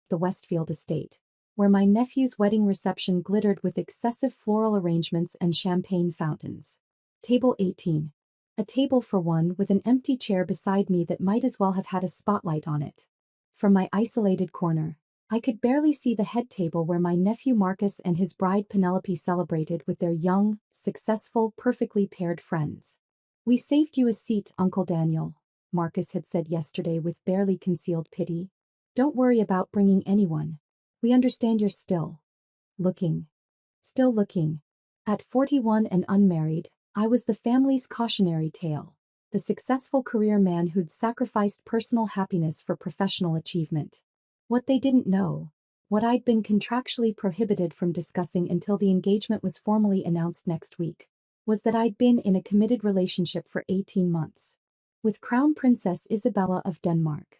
the Westfield estate, where my nephew's wedding reception glittered with excessive floral arrangements and champagne fountains. Table 18. A table for one with an empty chair beside me that might as well have had a spotlight on it. From my isolated corner, I could barely see the head table where my nephew Marcus and his bride Penelope celebrated with their young, successful, perfectly paired friends. "We saved you a seat, Uncle Daniel," Marcus had said yesterday with barely concealed pity. "Don't worry about bringing anyone. We understand you're still looking. Still looking." At 41 and unmarried, I was the family's cautionary tale, the successful career man who'd sacrificed personal happiness for professional achievement. What they didn't know, what I'd been contractually prohibited from discussing until the engagement was formally announced next week, was that I'd been in a committed relationship for 18 months. With Crown Princess Isabella of Denmark.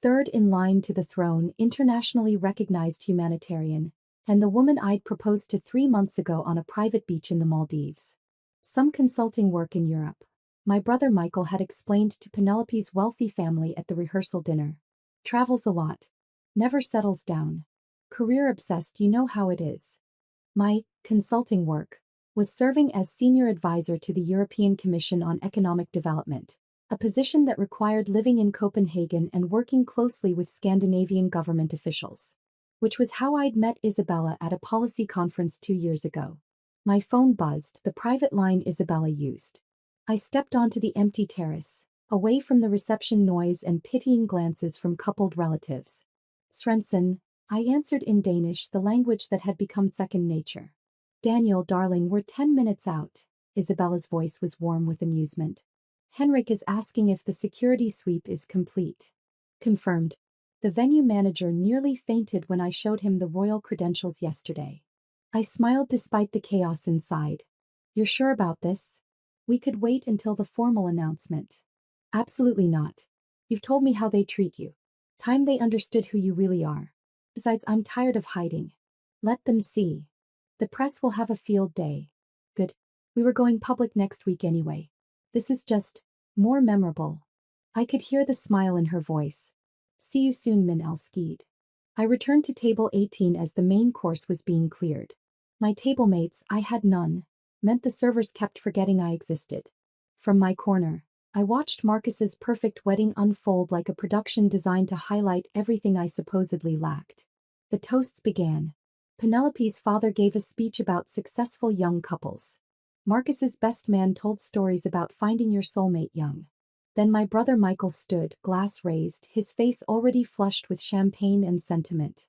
Third in line to the throne, internationally recognized humanitarian, and the woman I'd proposed to 3 months ago on a private beach in the Maldives. Some consulting work in Europe. My brother Michael had explained to Penelope's wealthy family at the rehearsal dinner. Travels a lot. Never settles down. Career obsessed, you know how it is. My consulting work was serving as senior advisor to the European Commission on Economic Development, a position that required living in Copenhagen and working closely with Scandinavian government officials. Which was how I'd met Isabella at a policy conference 2 years ago. My phone buzzed, the private line Isabella used. I stepped onto the empty terrace, away from the reception noise and pitying glances from coupled relatives. "Svensson," I answered in Danish, the language that had become second nature. "Daniel, darling, we're 10 minutes out." Isabella's voice was warm with amusement. "Henrik is asking if the security sweep is complete." "Confirmed." The venue manager nearly fainted when I showed him the royal credentials yesterday. I smiled despite the chaos inside. "You're sure about this? We could wait until the formal announcement." "Absolutely not. You've told me how they treat you. Time they understood who you really are. Besides, I'm tired of hiding. Let them see. The press will have a field day." "Good. We were going public next week anyway. This is just more memorable." I could hear the smile in her voice. "See you soon, Min Elskid." I returned to table 18 as the main course was being cleared. My table mates, I had none, meant the servers kept forgetting I existed. From my corner, I watched Marcus's perfect wedding unfold like a production designed to highlight everything I supposedly lacked. The toasts began. Penelope's father gave a speech about successful young couples. Marcus's best man told stories about finding your soulmate young. Then my brother Michael stood, glass raised, his face already flushed with champagne and sentiment.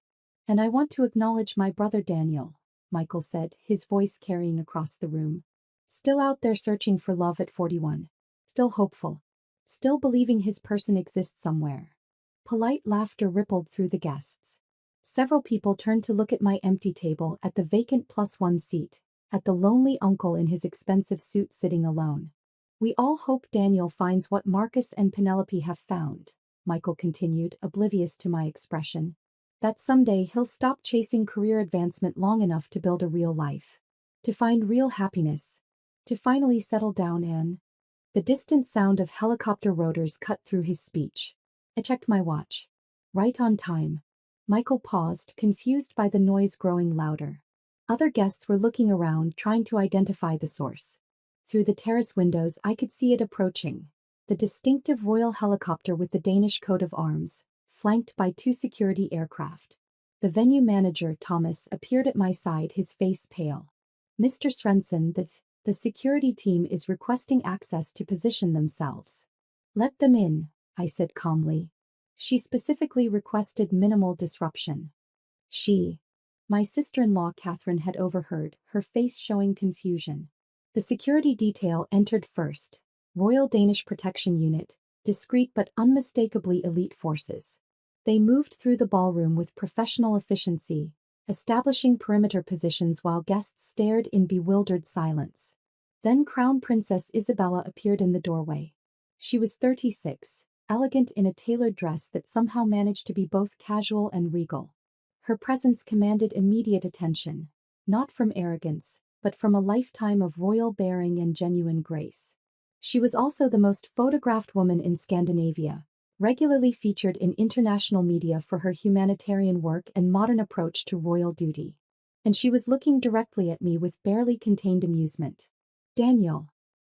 "And I want to acknowledge my brother Daniel," Michael said, his voice carrying across the room. "Still out there searching for love at 41. Still hopeful. Still believing his person exists somewhere." Polite laughter rippled through the guests. Several people turned to look at my empty table, at the vacant +1 seat, at the lonely uncle in his expensive suit sitting alone. "We all hope Daniel finds what Marcus and Penelope have found," Michael continued, oblivious to my expression. "That someday he'll stop chasing career advancement long enough to build a real life. To find real happiness. To finally settle down and..." The distant sound of helicopter rotors cut through his speech. I checked my watch. Right on time. Michael paused, confused by the noise growing louder. Other guests were looking around, trying to identify the source. Through the terrace windows I could see it approaching. The distinctive royal helicopter with the Danish coat of arms, flanked by 2 security aircraft. The venue manager, Thomas, appeared at my side, his face pale. "Mr. Svensson, the security team is requesting access to position themselves." "Let them in," I said calmly. She specifically requested minimal disruption. My sister-in-law Catherine had overheard, her face showing confusion. The security detail entered first. Royal Danish Protection Unit, discreet but unmistakably elite forces. They moved through the ballroom with professional efficiency, establishing perimeter positions while guests stared in bewildered silence. Then Crown Princess Isabella appeared in the doorway. She was 36, elegant in a tailored dress that somehow managed to be both casual and regal. Her presence commanded immediate attention, not from arrogance, but from a lifetime of royal bearing and genuine grace. She was also the most photographed woman in Scandinavia, regularly featured in international media for her humanitarian work and modern approach to royal duty. And she was looking directly at me with barely contained amusement. Daniel.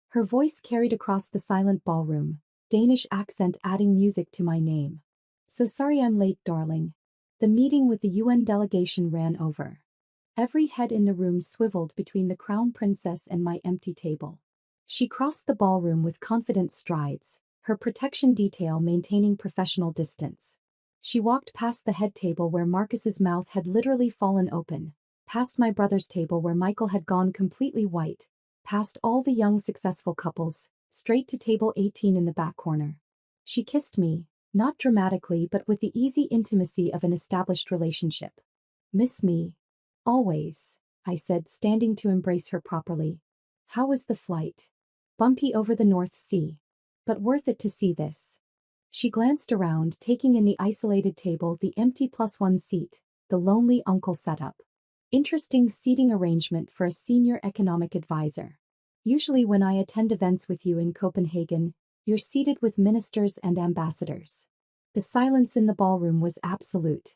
Her voice carried across the silent ballroom, Danish accent adding music to my name. So sorry I'm late, darling. The meeting with the UN delegation ran over. Every head in the room swiveled between the crown princess and my empty table. She crossed the ballroom with confident strides, her protection detail maintaining professional distance. She walked past the head table where Marcus's mouth had literally fallen open, past my brother's table where Michael had gone completely white, past all the young successful couples, straight to table 18 in the back corner. She kissed me, not dramatically but with the easy intimacy of an established relationship. Miss me? Always, I said, standing to embrace her properly. How was the flight? Bumpy over the North Sea. But worth it to see this. She glanced around, taking in the isolated table, the empty +1 seat, the lonely uncle setup. Interesting seating arrangement for a senior economic advisor. Usually when I attend events with you in Copenhagen, you're seated with ministers and ambassadors. The silence in the ballroom was absolute.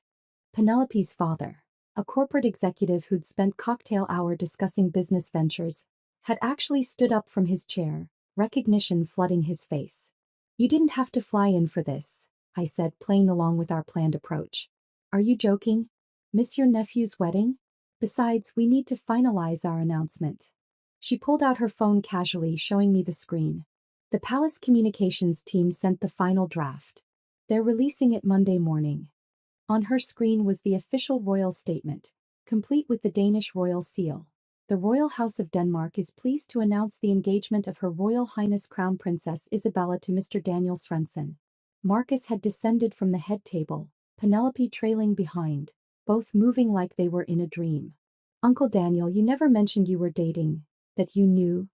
Penelope's father, a corporate executive who'd spent cocktail hour discussing business ventures, had actually stood up from his chair, recognition flooding his face. You didn't have to fly in for this, I said, playing along with our planned approach. Are you joking? Miss your nephew's wedding? Besides, we need to finalize our announcement. She pulled out her phone casually, showing me the screen. The Palace Communications team sent the final draft. They're releasing it Monday morning. On her screen was the official royal statement, complete with the Danish royal seal. The Royal House of Denmark is pleased to announce the engagement of Her Royal Highness Crown Princess Isabella to Mr. Daniel Svensson. Marcus had descended from the head table, Penelope trailing behind, both moving like they were in a dream. Uncle Daniel, you never mentioned you were dating, that you knew.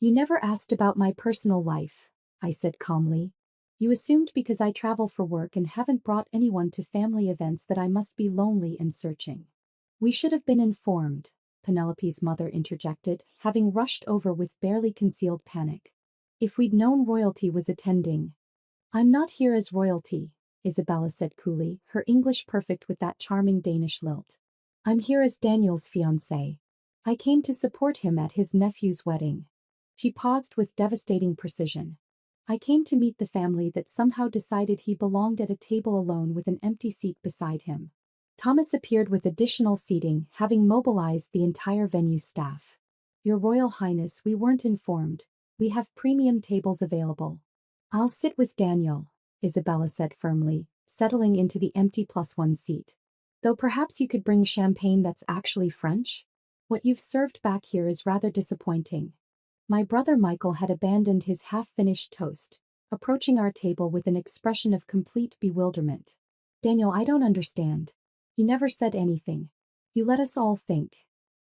You never asked about my personal life, I said calmly. You assumed because I travel for work and haven't brought anyone to family events that I must be lonely and searching. We should have been informed, Penelope's mother interjected, having rushed over with barely concealed panic. If we'd known royalty was attending. I'm not here as royalty, Isabella said coolly, her English perfect with that charming Danish lilt. I'm here as Daniel's fiancée. I came to support him at his nephew's wedding. She paused with devastating precision. I came to meet the family that somehow decided he belonged at a table alone with an empty seat beside him. Thomas appeared with additional seating, having mobilized the entire venue staff. Your Royal Highness, we weren't informed. We have premium tables available. I'll sit with Daniel, Isabella said firmly, settling into the empty +1 seat. Though perhaps you could bring champagne that's actually French? What you've served back here is rather disappointing. My brother Michael had abandoned his half-finished toast, approaching our table with an expression of complete bewilderment. Daniel, I don't understand. You never said anything. You let us all think.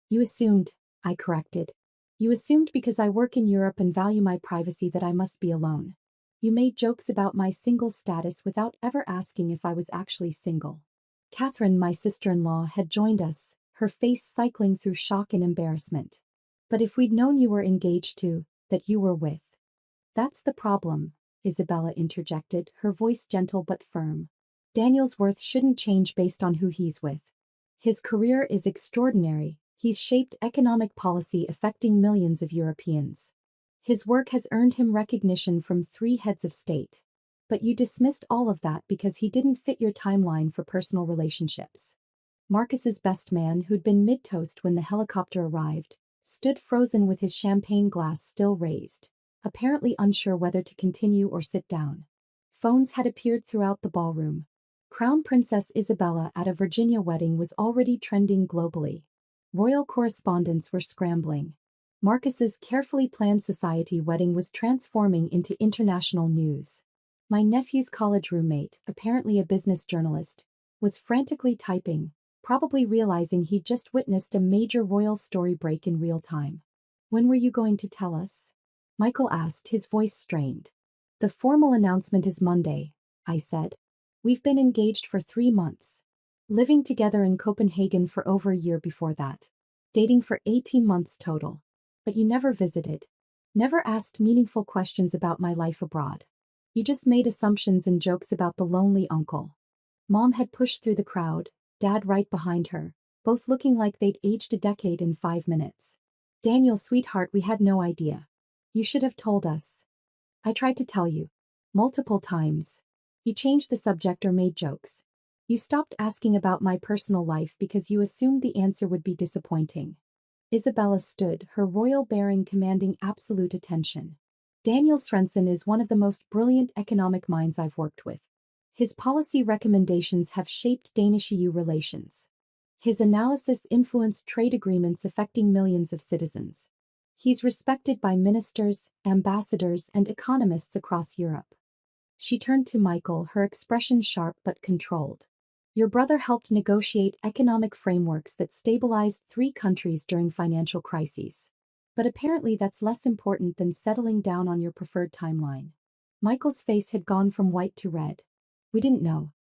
You assumed, I corrected. You assumed because I work in Europe and value my privacy that I must be alone. You made jokes about my single status without ever asking if I was actually single. Catherine, my sister-in-law, had joined us, her face cycling through shock and embarrassment. But if we'd known you were engaged to, that you were with. That's the problem, Isabella interjected, her voice gentle but firm. Daniel's worth shouldn't change based on who he's with. His career is extraordinary, he's shaped economic policy affecting millions of Europeans. His work has earned him recognition from 3 heads of state. But you dismissed all of that because he didn't fit your timeline for personal relationships. Marcus's best man, who'd been mid-toast when the helicopter arrived, stood frozen with his champagne glass still raised, apparently unsure whether to continue or sit down. Phones had appeared throughout the ballroom. Crown Princess Isabella at a Virginia wedding was already trending globally. Royal correspondents were scrambling. Marcus's carefully planned society wedding was transforming into international news. My nephew's college roommate, apparently a business journalist, was frantically typing, probably realizing he'd just witnessed a major royal story break in real time. When were you going to tell us? Michael asked, his voice strained. The formal announcement is Monday, I said. We've been engaged for 3 months. Living together in Copenhagen for over a year before that. Dating for 18 months total. But you never visited. Never asked meaningful questions about my life abroad. You just made assumptions and jokes about the lonely uncle. Mom had pushed through the crowd, Dad right behind her, both looking like they'd aged a decade in 5 minutes. Daniel, sweetheart, we had no idea. You should have told us. I tried to tell you. Multiple times. You changed the subject or made jokes. You stopped asking about my personal life because you assumed the answer would be disappointing. Isabella stood, her royal bearing commanding absolute attention. Daniel Svensson is one of the most brilliant economic minds I've worked with. His policy recommendations have shaped Danish-EU relations. His analysis influenced trade agreements affecting millions of citizens. He's respected by ministers, ambassadors, and economists across Europe. She turned to Michael, her expression sharp but controlled. Your brother helped negotiate economic frameworks that stabilized 3 countries during financial crises. But apparently that's less important than settling down on your preferred timeline. Michael's face had gone from white to red. We didn't know.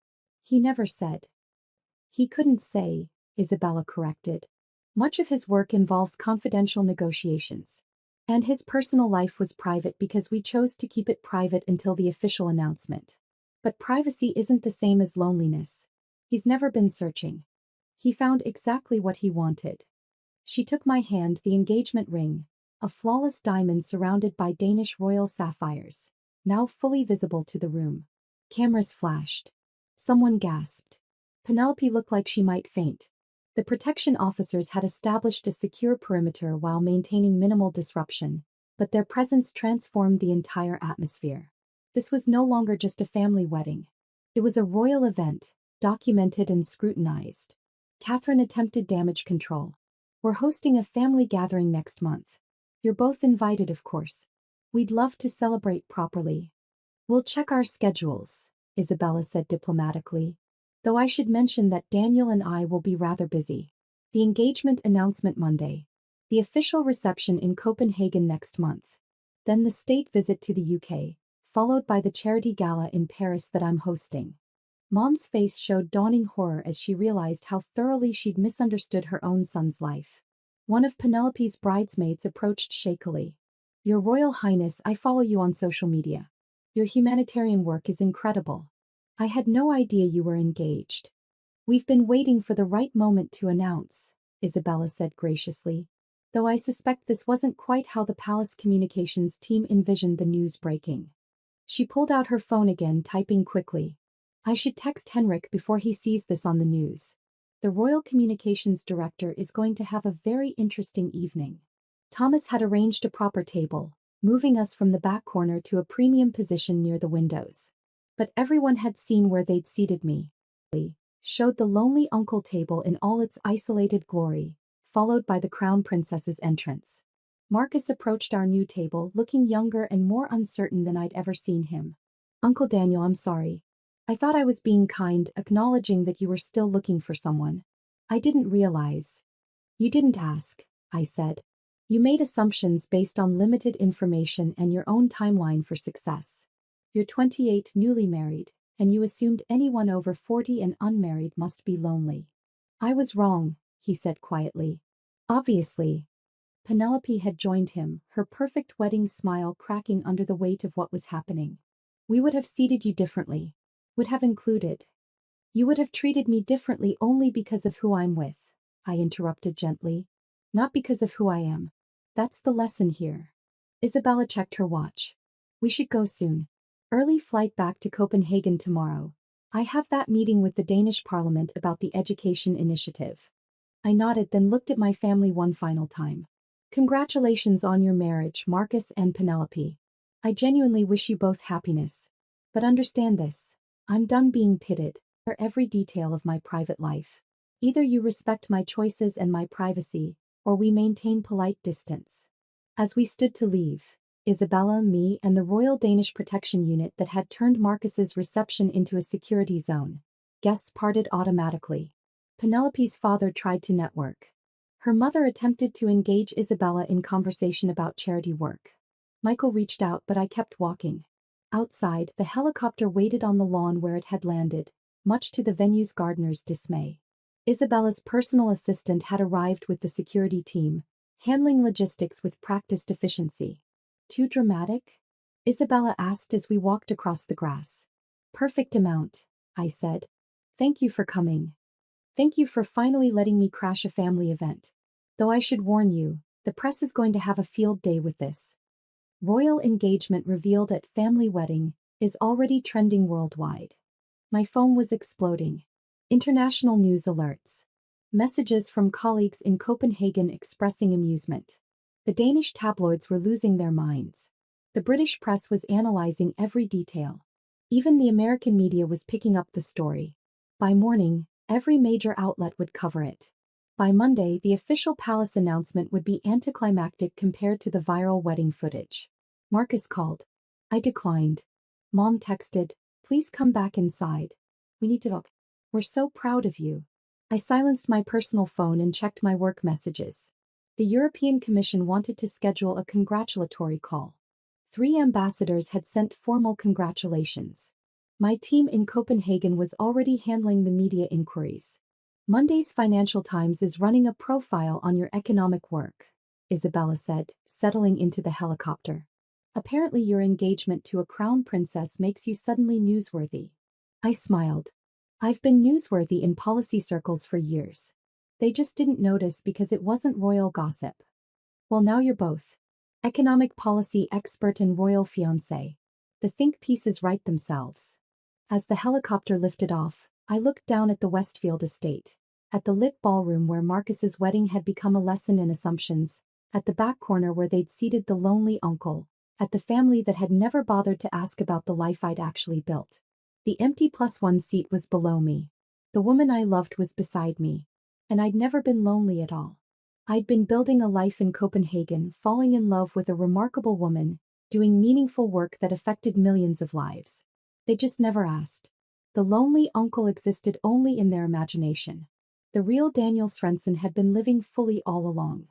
He never said. He couldn't say, Isabella corrected. Much of his work involves confidential negotiations. And his personal life was private because we chose to keep it private until the official announcement. But privacy isn't the same as loneliness. He's never been searching. He found exactly what he wanted. She took my hand, the engagement ring, a flawless diamond surrounded by Danish royal sapphires, now fully visible to the room. Cameras flashed. Someone gasped. Penelope looked like she might faint. The protection officers had established a secure perimeter while maintaining minimal disruption, but their presence transformed the entire atmosphere. This was no longer just a family wedding. It was a royal event, documented and scrutinized. Catherine attempted damage control. We're hosting a family gathering next month. You're both invited, of course. We'd love to celebrate properly. We'll check our schedules, Isabella said diplomatically. Though I should mention that Daniel and I will be rather busy. The engagement announcement Monday. The official reception in Copenhagen next month. Then the state visit to the UK, followed by the charity gala in Paris that I'm hosting. Mom's face showed dawning horror as she realized how thoroughly she'd misunderstood her own son's life. One of Penelope's bridesmaids approached shakily. Your Royal Highness, I follow you on social media. Your humanitarian work is incredible. I had no idea you were engaged. We've been waiting for the right moment to announce, Isabella said graciously, though I suspect this wasn't quite how the palace communications team envisioned the news breaking. She pulled out her phone again, typing quickly. I should text Henrik before he sees this on the news. The Royal Communications Director is going to have a very interesting evening. Thomas had arranged a proper table, moving us from the back corner to a premium position near the windows. But everyone had seen where they'd seated me. Showed the lonely uncle table in all its isolated glory, followed by the crown princess's entrance. Marcus approached our new table, looking younger and more uncertain than I'd ever seen him. Uncle Daniel, I'm sorry. I thought I was being kind, acknowledging that you were still looking for someone. I didn't realize. You didn't ask, I said. You made assumptions based on limited information and your own timeline for success. You're 28, newly married, and you assumed anyone over 40 and unmarried must be lonely. I was wrong, he said quietly. Obviously. Penelope had joined him, her perfect wedding smile cracking under the weight of what was happening. We would have seated you differently. Would have included. You would have treated me differently only because of who I'm with, I interrupted gently. Not because of who I am. That's the lesson here. Isabella checked her watch. We should go soon. Early flight back to Copenhagen tomorrow. I have that meeting with the Danish Parliament about the education initiative. I nodded, then looked at my family one final time. Congratulations on your marriage, Marcus and Penelope. I genuinely wish you both happiness. But understand this. I'm done being pitted for every detail of my private life. Either you respect my choices and my privacy, or we maintain polite distance. As we stood to leave, Isabella, me, and the Royal Danish Protection Unit that had turned Marcus's reception into a security zone, guests parted automatically. Penelope's father tried to network. Her mother attempted to engage Isabella in conversation about charity work. Michael reached out, but I kept walking. Outside, the helicopter waited on the lawn where it had landed, much to the venue's gardener's dismay. Isabella's personal assistant had arrived with the security team, handling logistics with practiced efficiency. Too dramatic? Isabella asked as we walked across the grass. Perfect amount, I said. Thank you for coming. Thank you for finally letting me crash a family event. Though I should warn you, the press is going to have a field day with this. Royal engagement revealed at family wedding is already trending worldwide. My phone was exploding. International news alerts. Messages from colleagues in Copenhagen expressing amusement. The Danish tabloids were losing their minds. The British press was analyzing every detail. Even the American media was picking up the story. By morning, every major outlet would cover it. By Monday, the official palace announcement would be anticlimactic compared to the viral wedding footage. Marcus called. I declined. Mom texted, please come back inside. We need to talk. We're so proud of you. I silenced my personal phone and checked my work messages. The European Commission wanted to schedule a congratulatory call. 3 ambassadors had sent formal congratulations. My team in Copenhagen was already handling the media inquiries. Monday's Financial Times is running a profile on your economic work, Isabella said, settling into the helicopter. Apparently your engagement to a crown princess makes you suddenly newsworthy. I smiled. I've been newsworthy in policy circles for years. They just didn't notice because it wasn't royal gossip. Well, now you're both. Economic policy expert and royal fiancé. The think pieces write themselves. As the helicopter lifted off, I looked down at the Westfield estate, at the lit ballroom where Marcus's wedding had become a lesson in assumptions, at the back corner where they'd seated the lonely uncle, at the family that had never bothered to ask about the life I'd actually built. The empty +1 seat was below me. The woman I loved was beside me. And I'd never been lonely at all. I'd been building a life in Copenhagen, falling in love with a remarkable woman, doing meaningful work that affected millions of lives. They just never asked. The lonely uncle existed only in their imagination. The real Daniel Svensson had been living fully all along.